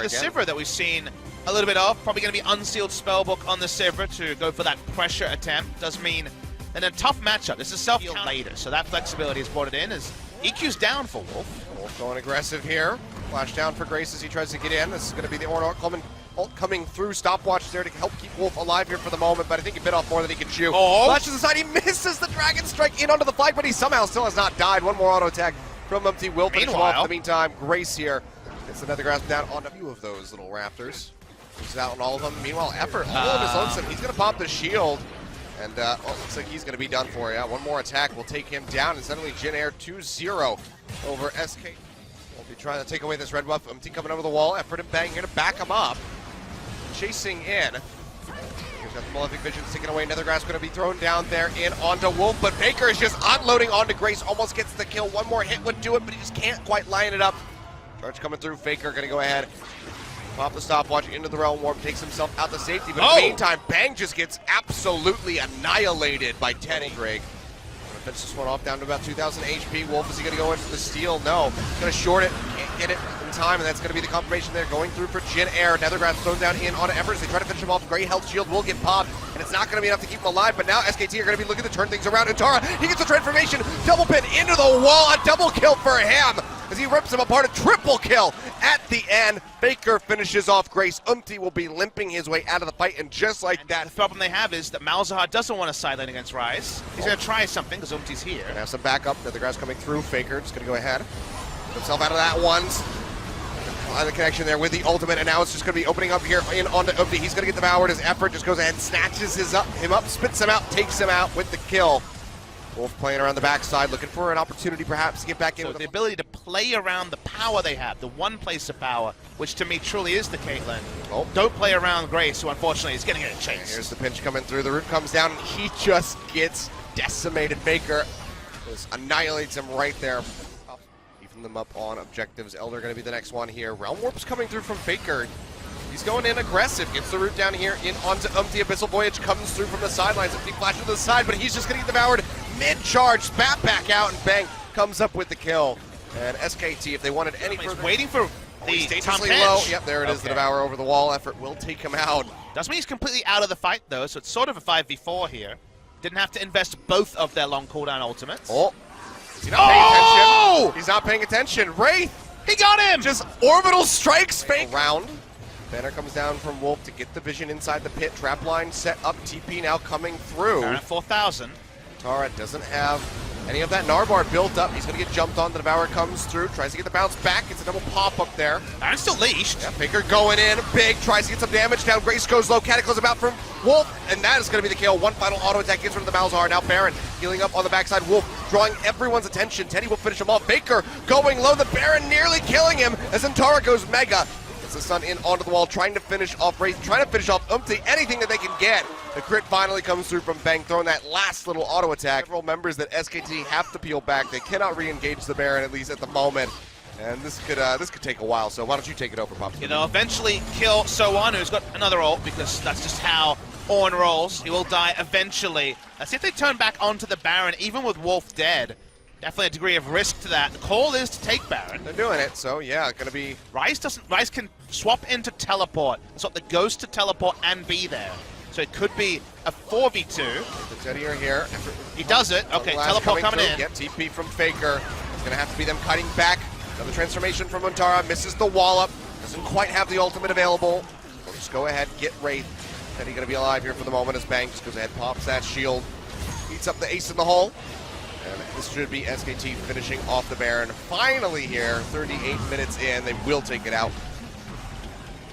the Sivir that we've seen a little bit of. Probably going to be unsealed spellbook on the Sivir to go for that pressure attempt. Does mean in a tough matchup, this is self-heal later, so that flexibility has brought it in as EQ's down for Wolf. Wolf going aggressive here. Flash down for Grace as he tries to get in. This is going to be the Ornor coming through. Stopwatch there to help keep Wolf alive here for the moment, but I think he bit off more than he can chew. Oh. Flashes aside, he misses the Dragon Strike in onto the flag, but he somehow still has not died. One more auto attack from Umpty will finish him off. In the meantime, Grace here gets another grasp down on a few of those little Raptors. He's out on all of them. Meanwhile, Effort all of his lonesome. He's going to pop the shield. And looks like he's going to be done for. Yeah, one more attack will take him down. And suddenly Jin Air 2-0 over SK. We'll be trying to take away this red buff. Umpty coming over the wall. Effort and Bang here to back him up. Chasing in. He's got the Malefic Vision sticking away. Another grass going to be thrown down there in onto Wolf. But Faker is just unloading onto Grace. Almost gets the kill. One more hit would do it, but he just can't quite line it up. Charge coming through. Faker going to go ahead. Pop the stopwatch into the Realm Warp, takes himself out to safety, but in the meantime, Bang just gets absolutely annihilated by Teddy. Greg. Gonna finish this one off down to about 2,000 HP. Wolf, is he gonna go into the steal? No. Gonna short it, can't get it in time, and that's gonna be the confirmation there. Going through for Jin Air. Nethergrass thrown down in onto Evers. They try to finish him off. Great health shield will get popped, and it's not gonna be enough to keep him alive, but now SKT are gonna be looking to turn things around. And Tara, he gets a transformation, double pin into the wall, a double kill for him as he rips him apart, a triple kill at the end. Faker finishes off Grace. Umpty will be limping his way out of the fight, and just like that. The problem they have is that Malzahar doesn't want to sideline against Rise. He's going to try something because Umpty's here. Gonna have some backup. The grass coming through. Faker just going to go ahead. Get himself out of that once. The connection there with the ultimate, and now it's just going to be opening up here in onto Umpty. He's going to get devoured. His Effort just goes ahead and snatches him up, spits him out, takes him out with the kill. Wolf playing around the backside, looking for an opportunity perhaps to get back in. So the ability to play around the power they have, the one place of power, which to me truly is the Caitlyn. Oh. Don't play around Grace, who unfortunately is getting a chase. Here's the pinch coming through. The root comes down, and he just gets decimated. Faker just annihilates him right there. Keeping them up on objectives. Elder going to be the next one here. Realm Warp's coming through from Faker. He's going in aggressive, gets the root down here in onto Umpty. Abyssal Voyage comes through from the sidelines. Umpty flashes to the side, but he's just going to get devoured mid-charge. Spat back out, and Bang comes up with the kill. And SKT, if they wanted any further... He's waiting for the dangerously low. Yep, there it is. The Devour over the wall. Effort will take him out. Doesn't mean he's completely out of the fight, though, so it's sort of a 5v4 here. Didn't have to invest both of their long cooldown ultimates. Oh. Is he not paying attention? He's not paying attention. Wraith! He got him! Just orbital strikes Fake around. Banner comes down from Wolf to get the vision inside the pit. Trap line set up. TP now coming through. At 4,000. Tara doesn't have any of that Narbar built up. He's going to get jumped on. The Devourer comes through. Tries to get the bounce back. It's a double pop up there. Baron's still leashed. Yeah, Faker going in big. Tries to get some damage down. Grace goes low. Cataclysm out from Wolf. And that is going to be the kill. One final auto attack gets rid of the Malzahar. Now Baron healing up on the backside. Wolf drawing everyone's attention. Teddy will finish him off. Faker going low. The Baron nearly killing him as Tara goes mega. The Sun in onto the wall, trying to finish off Wraith, trying to finish off Umpty, anything that they can get. The crit finally comes through from Bang, throwing that last little auto attack. Several members that SKT have to peel back. They cannot re-engage the Baron, at least at the moment. And this could take a while, so why don't you take it over, Pops? You know, eventually kill So1, who's got another ult, because that's just how Ornn rolls. He will die eventually. Let's see if they turn back onto the Baron, even with Wolf dead. Definitely a degree of risk to that. The call is to take Baron. They're doing it, so yeah, gonna be... Rise can swap into teleport. Swap the Ghost to teleport and be there. So it could be a 4v2. The Teddy are here. He does it. Okay, teleport coming in. Yep, TP from Faker. It's gonna have to be them cutting back. Another transformation from Tara. Misses the wall up. Doesn't quite have the ultimate available. We'll just go ahead, get Wraith. Teddy gonna be alive here for the moment as Bang just goes ahead, pops that shield. Eats up the ace in the hole. And this should be SKT finishing off the Baron. Finally here, 38 minutes in, they will take it out.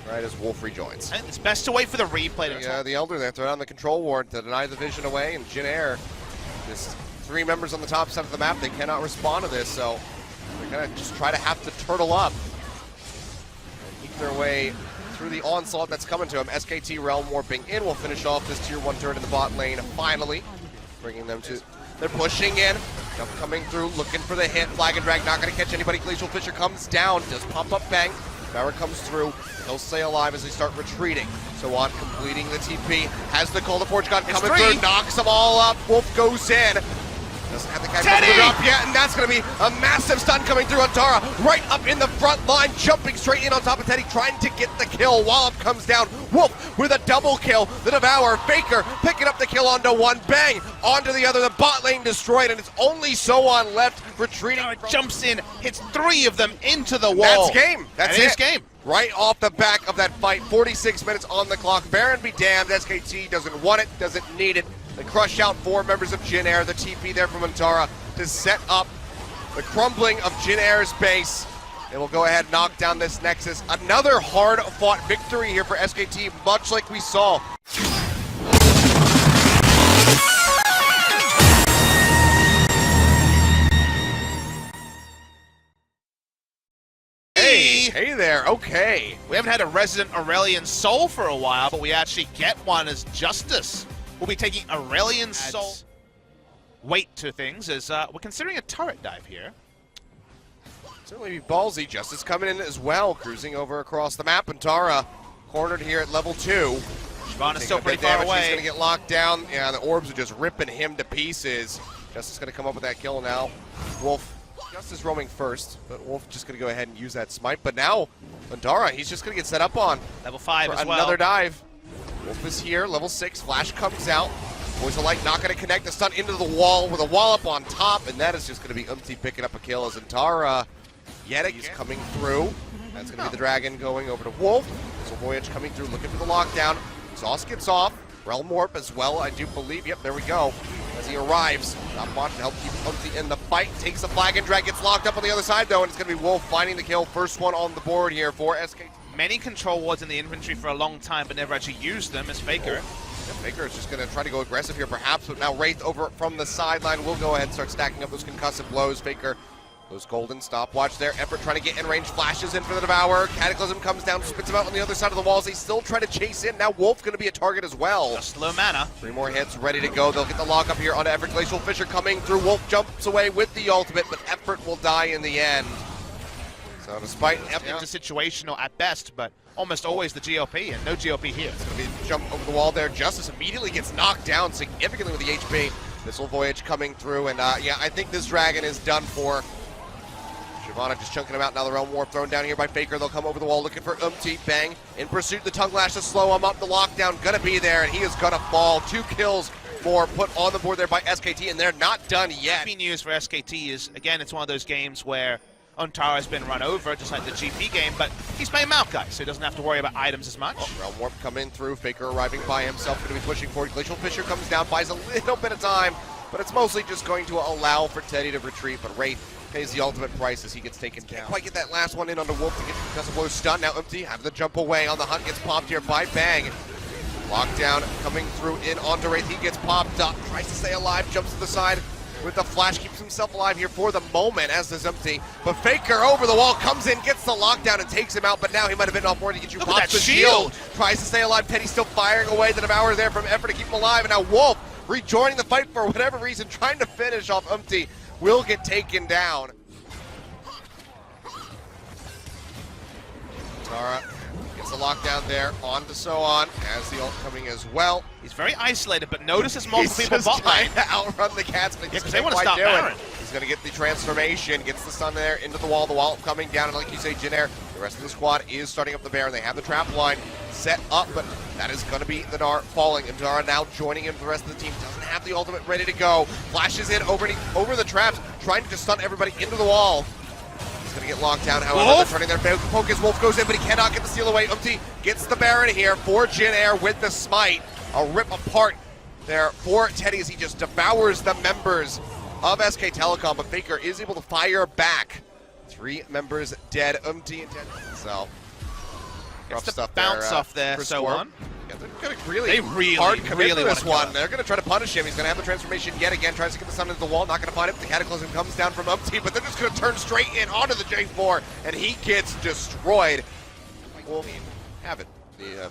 Right as Wolf rejoins. And it's best to wait for the replay. Yeah, the Elder there, throw down the control ward to deny the vision away, and Jin Air. There's 3 members on the top side of the map. They cannot respond to this, so they're gonna just try to have to turtle up and keep their way through the onslaught that's coming to them. SKT Realm Warping in will finish off this tier 1 turret in the bot lane, finally bringing them to... They're pushing in. Jump coming through, looking for the hit. Flag and drag, not going to catch anybody. Glacial Fisher comes down, does pop up Bang. Barra comes through. He'll stay alive as they start retreating. So on completing the TP. Has the Call to Forge God coming through. Knocks them all up. Wolf goes in. Doesn't have the catch Teddy! up yet, and that's going to be a massive stun coming through on Tara. Right up in the front line, jumping straight in on top of Teddy, trying to get the kill. Wallop comes down. Wolf with a double kill. The Devour, Faker picking up the kill onto one. Bang! Onto the other. The bot lane destroyed, and it's only SoOn left, retreating. Jumps in, hits 3 of them into the wall. That's game. That's it. Is game. Right off the back of that fight, 46 minutes on the clock. Baron be damned, SKT doesn't want it, doesn't need it. They crush out 4 members of Jin Air, the TP there from Antara to set up the crumbling of Jin Air's base. They will go ahead and knock down this Nexus. Another hard-fought victory here for SKT, much like we saw. Hey there, okay. We haven't had a resident Aurelian Soul for a while, but we actually get one as Justice. We'll be taking Aurelian Soul weight to things as we're considering a turret dive here. Certainly be ballsy. Justice coming in as well, cruising over across the map. And Tara cornered here at level 2. Siobhan is still pretty far away. He's going to get locked down. Yeah, the orbs are just ripping him to pieces. Justice going to come up with that kill now. Wolf. Justice roaming first, but Wolf just going to go ahead and use that smite. But now, Antara, he's just going to get set up on. Level 5 as well. Another dive. Wolf is here, level 6. Flash comes out. Boys are like not going to connect the stun into the wall with a wallop on top, and that is just going to be picking up a kill as Antara yet again. He's coming through. That's going to be the Dragon going over to Wolf. So Voyage coming through, looking for the lockdown. Exhaust gets off. Realm Warp as well, I do believe. Yep, there we go. As he arrives, not much to help keep Umpty in the fight. Takes the flag and drag, gets locked up on the other side though, and it's going to be Wolf finding the kill. First one on the board here for SK. Many control wards in the inventory for a long time, but never actually used them as Faker. Yeah, Faker is just going to try to go aggressive here perhaps, but now Wraith over from the sideline will go ahead and start stacking up those concussive blows. Faker goes golden, stopwatch there. Effort trying to get in range, flashes in for the Devour. Cataclysm comes down, spits him out on the other side of the walls. They still try to chase in. Now Wolf going to be a target as well. Just low mana. 3 more hits, ready to go. They'll get the lock up here onto Effort. Glacial Fissure coming through. Wolf jumps away with the ultimate, but Effort will die in the end. So despite Into situational at best, but almost always the GOP, and no GOP here. It's going to be a jump over the wall there. Justice immediately gets knocked down significantly with the HP. Missile Voyage coming through, and yeah, I think this Dragon is done for. Shyvana just chunking him out. Now the Realm Warp thrown down here by Faker. They'll come over the wall looking for Bang. In pursuit, the Tongue Lash to slow him up. The lockdown gonna be there, and he is gonna fall. 2 kills more put on the board there by SKT, and they're not done yet. Happy news for SKT is, again, it's one of those games where Antara has been run over, just like the GP game, but he's playing Maokai, so he doesn't have to worry about items as much. Realm Warp coming through. Faker arriving by himself, going to be pushing forward. Glacial Fissure comes down, buys a little bit of time, but it's mostly just going to allow for Teddy to retreat, but Wraith pays the ultimate price as he gets taken down. Can't quite get that last one in onto Wolf to get the blow stun. Now Empty having the jump away on the hunt, gets popped here by Bang. Lockdown coming through in onto Wraith. He gets popped up, tries to stay alive, jumps to the side with the flash, keeps himself alive here for the moment, as does Empty. But Faker over the wall comes in, gets the lockdown and takes him out, but now he might have been off more to get you popped the shield. Tries to stay alive. Teddy still firing away. The Devour there from Effort to keep him alive, and now Wolf rejoining the fight for whatever reason, trying to finish off Empty, will get taken down. Tara gets the lockdown there, on to SoOn, as the ult coming as well. He's very isolated, but notice there's multiple people bot lane. He's just outrun the cats, but because they want to stop Baron. He's going to get the transformation, gets the stun there into the wall coming down, and like you say, Jin Air, the rest of the squad is starting up the Baron. They have the trap line set up, but that is going to be the Gnar falling. And Tara now joining in the rest of the team, doesn't have the ultimate ready to go. Flashes in over the traps, trying to just stun everybody into the wall. He's going to get locked down, however, they're turning their focus. Wolf goes in, but he cannot get the steal away. Umpty gets the Baron here for Jin Air with the smite. A rip apart there for Teddy as he just devours the members of SK Telecom, but Faker is able to fire back. 3 members dead, Umpty and Teddy. So, rough stuff bounce there, off there, SoOn. Yeah, they're going to really hard commit to this one. Him. They're going to try to punish him. He's going to have the transformation yet again. Tries to get the stun into the wall. Not going to find it. The Cataclysm comes down from Umpty, but they're just going to turn straight in onto the J4, and he gets destroyed. We'll have it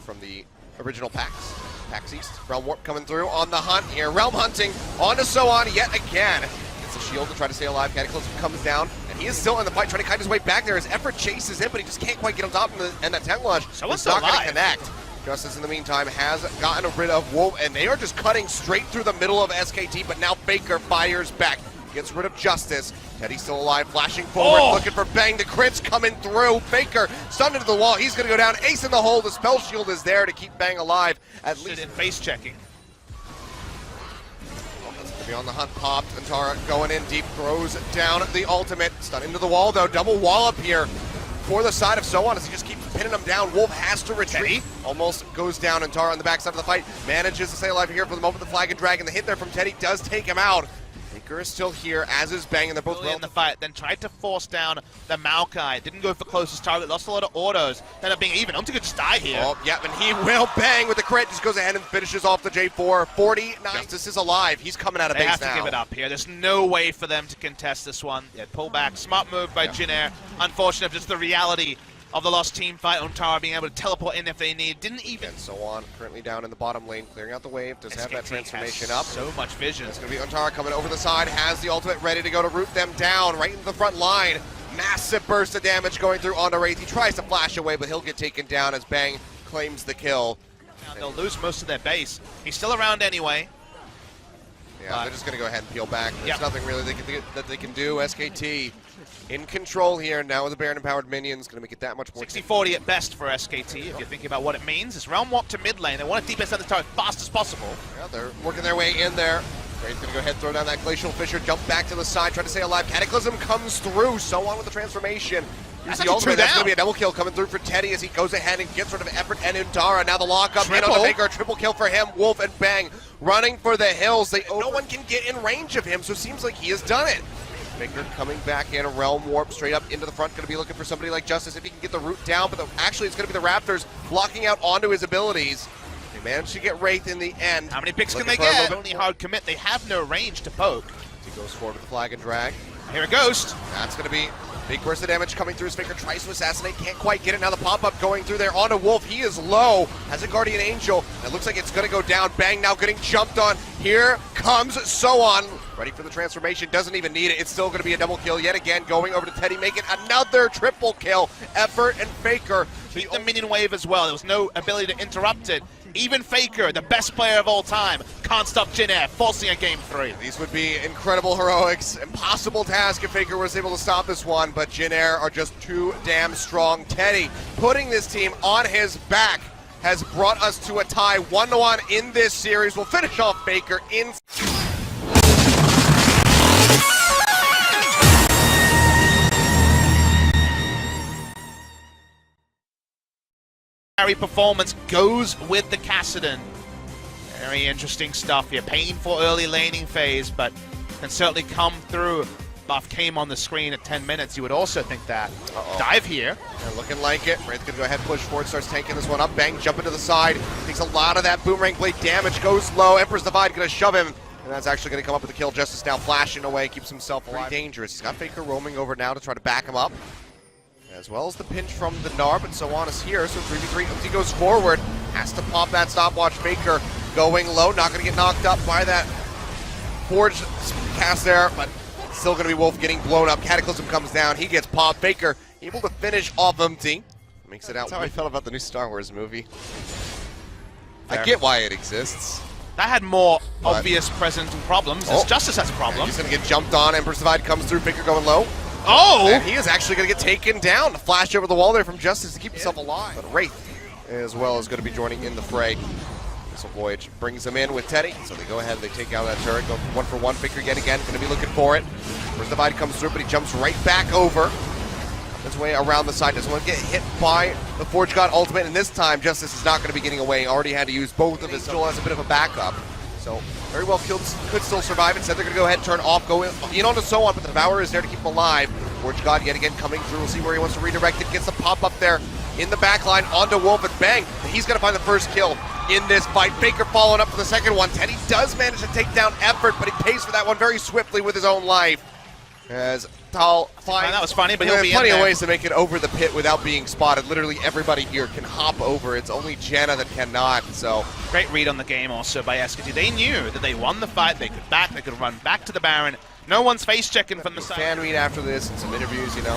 from the original PAX. PAX East. Realm Warp coming through on the hunt here. Realm hunting onto SoOn yet again. Gets the shield to try to stay alive. Cataclysm comes down, and he is still in the fight, trying to kite his way back there. His Effort chases him, but he just can't quite get on top of him, and that Tent Launch is not going to connect. Justice, in the meantime, has gotten rid of Wolf, and they are just cutting straight through the middle of SKT, but now Faker fires back. gets rid of Justice. Teddy's still alive, flashing forward, looking for Bang. The crit's coming through. Faker stunned into the wall. He's going to go down. Ace in the hole. The spell shield is there to keep Bang alive. At least in face checking. That's going to be on the hunt. Popped. Antara going in deep. Throws down the ultimate. Stun into the wall, though. Double wall up here for the side of SoOn as he just keeps pinning him down. Wolf has to retreat. Teddy almost goes down. Antara on the backside of the fight manages to stay alive here for the moment. The flag and dragon. The hit there from Teddy does take him out. Faker is still here, as is Bang, and they're both well in the fight. Then tried to force down the Maokai. Didn't go for closest target. Lost a lot of autos. Ended up being even. Umti could just die here. Oh, yeah, and he will. Bang with the crit. Just goes ahead and finishes off the J4. 49. Justice is alive. He's coming out of base now. They have to give it up here. There's no way for them to contest this one. Yeah, pull back. Smart move by Jin Air. Unfortunate, just the reality of the lost team fight. Antara being able to teleport in if they need. Didn't even. And SoOn currently down in the bottom lane, clearing out the wave. Does have that transformation up. up. So much vision. It's going to be Antara coming over the side. Has the ultimate ready to go to root them down right into the front line. Massive burst of damage going through onto Wraith. He tries to flash away, but he'll get taken down as Bang claims the kill. Now they'll lose most of their base. He's still around anyway. Yeah, they're just going to go ahead and peel back. There's nothing really that they can do. SKT in control here now with the Baron-empowered minions. Going to make it that much more. 60-40 at best for SKT, if you're thinking about what it means. It's realm walk to mid lane. They want to DPS on the tower as fast as possible. Yeah, they're working their way in there. Wraith's going to go ahead and throw down that Glacial Fissure, jump back to the side, try to stay alive. Cataclysm comes through. SoOn with the transformation. Here's the ultimate. That's going to be a double kill coming through for Teddy as he goes ahead and gets rid of Effort and Antara. Now the lockup in on the Faker. Triple kill for him. Wolf and Bang running for the hills. No one can get in range of him, so it seems like he has done it. Faker coming back in, Realm Warp straight up into the front. Going to be looking for somebody like Justice if he can get the root down, but actually it's going to be the Raptors blocking out onto his abilities. They managed to get Wraith in the end. How many picks can they get? Only hard commit. They have no range to poke. He goes forward with the flag and drag. Here it goes. That's going to be big burst of damage coming through. Faker tries to assassinate, can't quite get it. Now the pop-up going through there onto Wolf. He is low, has a Guardian Angel. It looks like it's going to go down. Bang now getting jumped on. Here comes SoOn. Ready for the transformation, doesn't even need it. It's still going to be a double kill yet again. Going over to Teddy, making another triple kill. Effort and Faker. Beat the minion wave as well. There was no ability to interrupt it. Even Faker, the best player of all time, can't stop Jin Air, forcing a game 3. These would be incredible heroics. Impossible task if Faker was able to stop this one, but Jin Air are just too damn strong. Teddy, putting this team on his back, has brought us to a tie 1-1 in this series. We'll finish off Faker in... Performance goes with the Kassadin. Very interesting stuff here. Painful early laning phase, but can certainly come through. Buff came on the screen at 10 minutes. You would also think that. Dive here. Yeah, looking like it. Wraith gonna go ahead, push forward, starts tanking this one up. Bang, jumping to the side. Takes a lot of that boomerang blade damage. Goes low. Emperor's Divide gonna shove him. And that's actually gonna come up with the kill. Justice now flashing away, keeps himself alive. Pretty dangerous. He's got Faker roaming over now to try to back him up. As well as the pinch from the Gnar, but SoOn is here, so 3v3. He goes forward, has to pop that stopwatch. Faker going low, not going to get knocked up by that Forge cast there, but still going to be Wolf getting blown up. Cataclysm comes down, he gets popped. Faker able to finish off Umti. Makes it out. That's how I felt about the new Star Wars movie. I get why it exists. That had more obvious present problems, as Justice has a problem. He's going to get jumped on, Emperor's Divide comes through, Faker going low. And he is actually going to get taken down. Flash over the wall there from Justice to keep himself alive. But Wraith, as well, is going to be joining in the fray. So Voyage brings him in with Teddy. So they go ahead and they take out that turret. Go 1-for-1. Faker yet again. Going to be looking for it. First Divide comes through, but he jumps right back over. His way around the side. Doesn't want to get hit by the Forge God ultimate. And this time, Justice is not going to be getting away. Already had to use both of his. Still has a bit of a backup. So very well killed, could still survive. Instead, they're going to go ahead and turn off, go in onto SoOn, but the Devourer is there to keep him alive. Forge God yet again coming through. We'll see where he wants to redirect it. Gets the pop up there in the back line onto Wolf and Bang. He's going to find the first kill in this fight. Faker following up for the second one. Teddy does manage to take down Effort, but he pays for that one very swiftly with his own life. As Tal finds... That was funny, but he'll be plenty of ways to make it over the pit without being spotted. Literally everybody here can hop over. It's only Janna that cannot, so... Great read on the game also by SKT. They knew that they won the fight. They could run back to the Baron. No one's face-checking from the side. Fan read after this and some interviews, you know.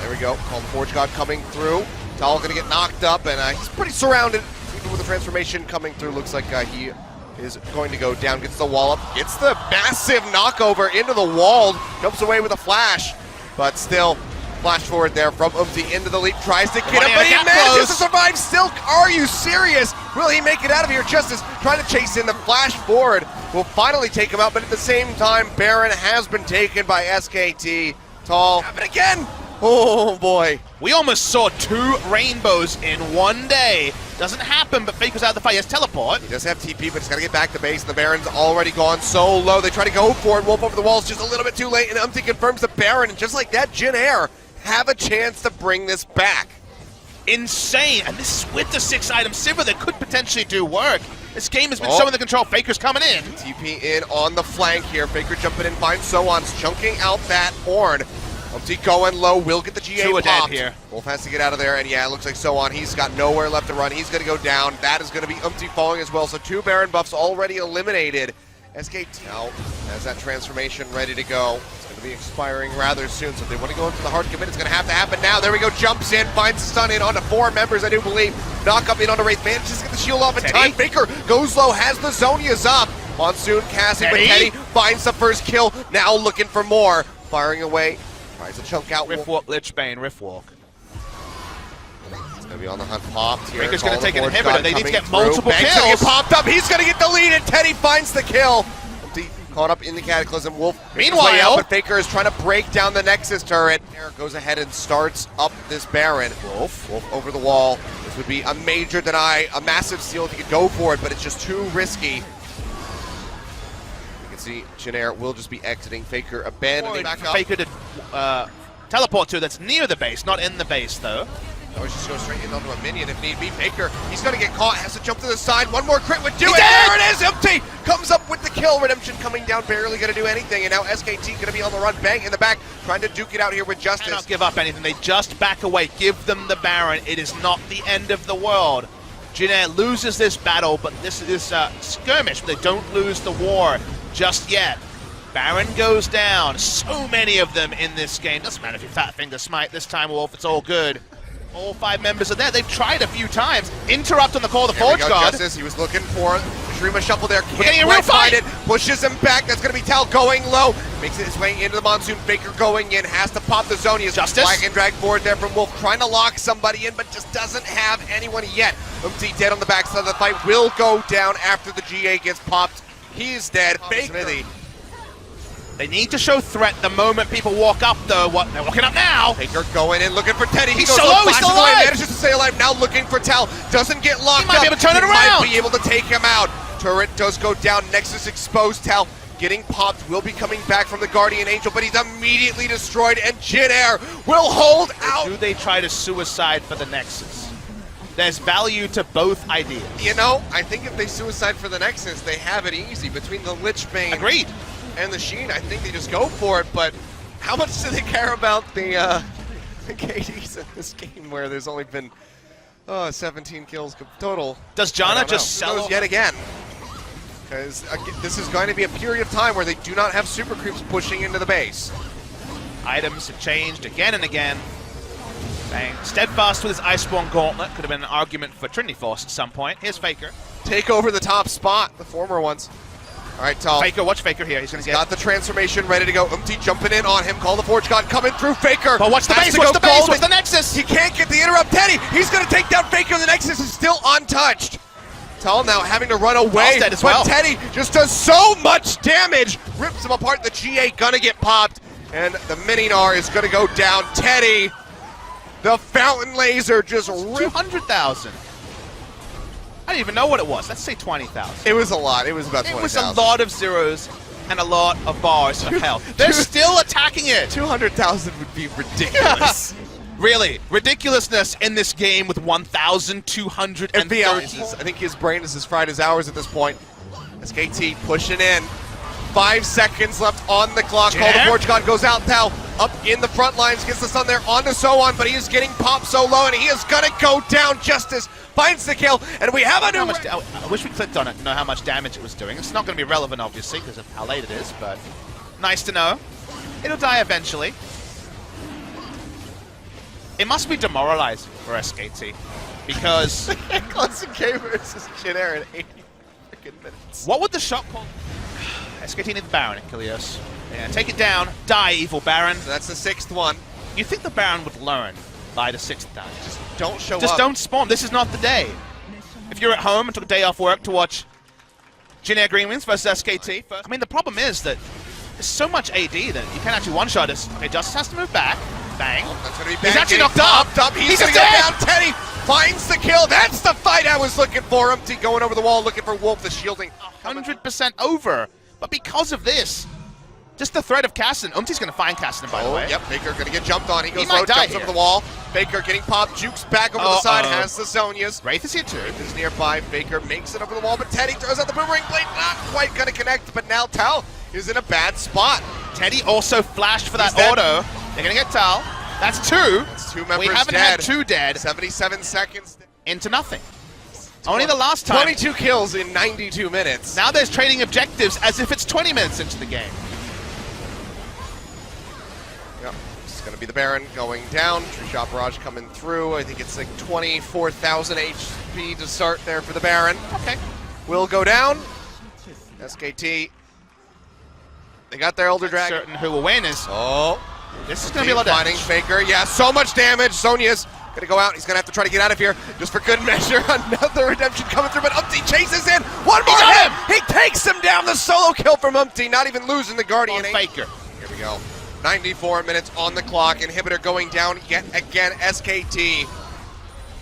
Here we go. Call the Forge God coming through. Tal going to get knocked up, and he's pretty surrounded. Even with the transformation coming through, looks like he is going to go down, gets the wall up, gets the massive knockover into the wall, jumps away with a flash, but still, flash forward there from Umti into the lead, tries to get him, but he manages to survive still. Are you serious? Will he make it out of here? Justice trying to chase in the flash forward, will finally take him out, but at the same time, Baron has been taken by SKT. Tall, happen again! Oh boy. We almost saw 2 rainbows in one day. Doesn't happen, but Faker's out of the fight. He has teleport. He does have TP, but he's got to get back to base, and the Baron's already gone so low. They try to go for it. Wolf over the walls just a little bit too late, and Umti confirms the Baron, and just like that, Jin Air have a chance to bring this back. Insane, and this is with the 6-item Sivir that could potentially do work. This game has been showing the control. Faker's coming in. TP in on the flank here. Faker jumping in, finds Sowan's chunking out that horn. Umti going low, will get the GA popped. Dead here. Wolf has to get out of there, and yeah, it looks like Sowan, he's got nowhere left to run. He's going to go down. That is going to be Umti falling as well, so 2 Baron buffs already eliminated. SKT now has that transformation ready to go. It's going to be expiring rather soon, so if they want to go in for the hard commit, it's going to have to happen now. There we go, jumps in, finds the stun in onto 4 members, I do believe. Knock up in onto Wraith, manages to get the shield off in time. Faker goes low, has the Zonias up. Monsoon casting, but Teddy finds the first kill, now looking for more. Firing away. Tries to chunk out. Riftwalk, Lichbane, Riftwalk. He's going to be on the hunt, popped here. Faker's going to take an inhibitor. They need to get multiple kills. Get popped up. He's going to get the lead, and Teddy finds the kill. Caught up in the Cataclysm. Wolf meanwhile, but Faker is trying to break down the Nexus turret. Eric goes ahead and starts up this Baron. Wolf over the wall. This would be a major deny, a massive steal if he could go for it, but it's just too risky. See, Jin Air will just be exiting. Faker abandoning back up. Faker to teleport to that's near the base, not in the base though. Oh, he's just going straight in onto a minion if need be. Faker, he's going to get caught, has to jump to the side. One more crit would do it. There it is, Empty! Comes up with the kill. Redemption coming down, barely going to do anything. And now SKT going to be on the run. Bang in the back, trying to duke it out here with Justice. Cannot give up anything. They just back away. Give them the Baron. It is not the end of the world. Jin Air loses this battle, but this is a skirmish. But they don't lose the war just yet. Baron goes down. So many of them in this game. Doesn't matter if you Fat Finger Smite this time, Wolf. It's all good. All 5 members are there. They've tried a few times. Interrupt on the call of the Forge Guard. Justice. He was looking for Shrima shuffle there. We're getting a real fight. It. Pushes him back. That's going to be Tal going low. Makes it his way into the Monsoon. Faker going in. Has to pop the Zonias. Justice. Flag and drag forward there from Wolf. Trying to lock somebody in, but just doesn't have anyone yet. Umti dead on the backside of the fight. Will go down after the GA gets popped. He's dead. Faker. They need to show threat the moment people walk up, though. What? They're walking up now. Faker going in, looking for Teddy. He's so low, he's still alive. Manages to stay alive. Now looking for Tal. Doesn't get locked up. He might be able to turn it around. Might be able to take him out. Turret does go down. Nexus exposed. Tal getting popped. Will be coming back from the Guardian Angel, but he's immediately destroyed. And Jin Air will hold out. Do they try to suicide for the Nexus? There's value to both ideas. You know, I think if they suicide for the Nexus, they have it easy between the Lichbane. Agreed. And the Sheen. I think they just go for it, but how much do they care about the KDs in this game where there's only been 17 kills total? Does Janna just sell those yet again? Because this is going to be a period of time where they do not have super creeps pushing into the base. Items have changed again and again. Bang. Steadfast with his Iceborne Gauntlet. Could have been an argument for Trinity Force at some point. Here's Faker. Take over the top spot, the former ones. All right, Tal. Faker, watch Faker here. He's going to get... Got the transformation ready to go. Umti jumping in on him. Call the Forge God coming through. Faker. But watch the base. Watch the base. Watch the Nexus. He can't get the interrupt. Teddy. He's going to take down Faker. The Nexus is still untouched. Tal now having to run away. Dead as well. But Teddy just does so much damage. Rips him apart. The GA going to get popped. And the Mininar is going to go down. Teddy. The Fountain Laser just ripped. 200,000. I didn't even know what it was. Let's say 20,000. It was a lot. It was about 20,000. It was a lot of zeros and a lot of bars of health. They're still attacking it. 200,000 would be ridiculous. Really, ridiculousness in this game with 1,230. I think his brain is as fried as ours at this point. SKT pushing in. 5 seconds left on the clock. Call the Forge God goes out now. Up in the front lines, gets the stun there onto Sowan, but he is getting popped so low, and he is gonna go down. Justice finds the kill, and we have a new... I wish we clicked on it to know how much damage it was doing. It's not gonna be relevant, obviously, because of how late it is, but nice to know. It'll die eventually. It must be demoralizing for SKT, because... Classic K versus Jin Air at 80 fucking minutes. What would the shot call? SKT need the Baron, Achilles. Yeah, take it down. Die, evil Baron. So that's the 6th one. You think the Baron would learn by the 6th time? Just don't show up. Just don't spawn. This is not the day. If you're at home and took a day off work to watch Jin Air Green Wings versus SKT, I mean, the problem is that there's so much AD that you can't actually one-shot us. Okay, Justice has to move back. Bang. Oh, that's gonna be He's bang. actually knocked up. He's gonna go down. Teddy finds the kill. That's the fight I was looking for. Umti going over the wall, looking for Wolf. The shielding 100% over. But because of this, just the threat of Caston. Umti's going to find Caston, by the way. Yep, Baker going to get jumped on. He goes might low, die jumps here. over the wall. Baker getting popped, jukes back over the side, has the Zonias. Wraith is here too. Wraith is nearby. Baker makes it over the wall, but Teddy throws out the boomerang blade. Not quite going to connect, but now Tal is in a bad spot. Teddy also flashed for that auto. They're going to get Tal. That's 2. That's 2 members We haven't dead. had 2 dead. 77 seconds. Into nothing. Only the last time. 22 kills in 92 minutes. Now there's trading objectives as if it's 20 minutes into the game. Yep, it's going to be the Baron going down. Tree Shot Barrage coming through. I think it's like 24,000 HP to start there for the Baron. Okay. Will go down. SKT. They got their Elder Dragon. Certain who will win is. Oh. This is going to be a lot of damage. Faker, yeah, so much damage. Sonya's going to go out. He's going to have to try to get out of here just for good measure. Another redemption coming through, but Umti chases in. One more hit. He takes him down. The solo kill from Umti, not even losing the Guardian. Faker. Here we go. 94 minutes on the clock. Inhibitor going down yet again. SKT.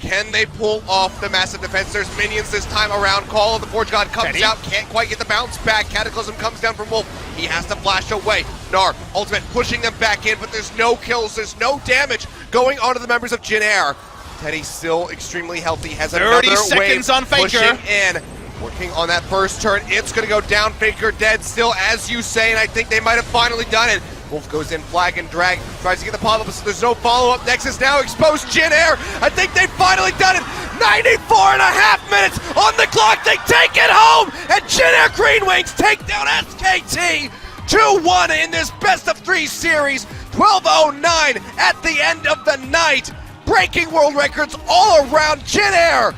Can they pull off the massive defense? There's minions this time around. Call of the Forge God comes out. Can't quite get the bounce back. Cataclysm comes down from Wolf. He has to flash away. Gnar, ultimate, pushing them back in, but there's no kills. There's no damage going onto the members of Jin Air. Teddy still extremely healthy. Has 30 another seconds wave on Faker. pushing in. Working on that first turn. It's going to go down. Faker dead still, as you say, and I think they might have finally done it. Wolf goes in, flag and drag, tries to get the pop-up, so there's no follow-up. Nexus now exposed. Jin Air, I think they've finally done it. 94 and a half minutes on the clock. They take it home, and Jin Air Green Wings take down SKT 2-1 in this best-of-3 series. 12:09 at the end of the night. Breaking world records all around. Jin Air,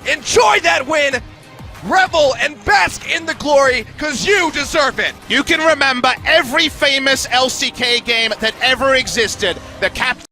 enjoy that win. Revel and bask in the glory, because you deserve it. You can remember every famous LCK game that ever existed. The captain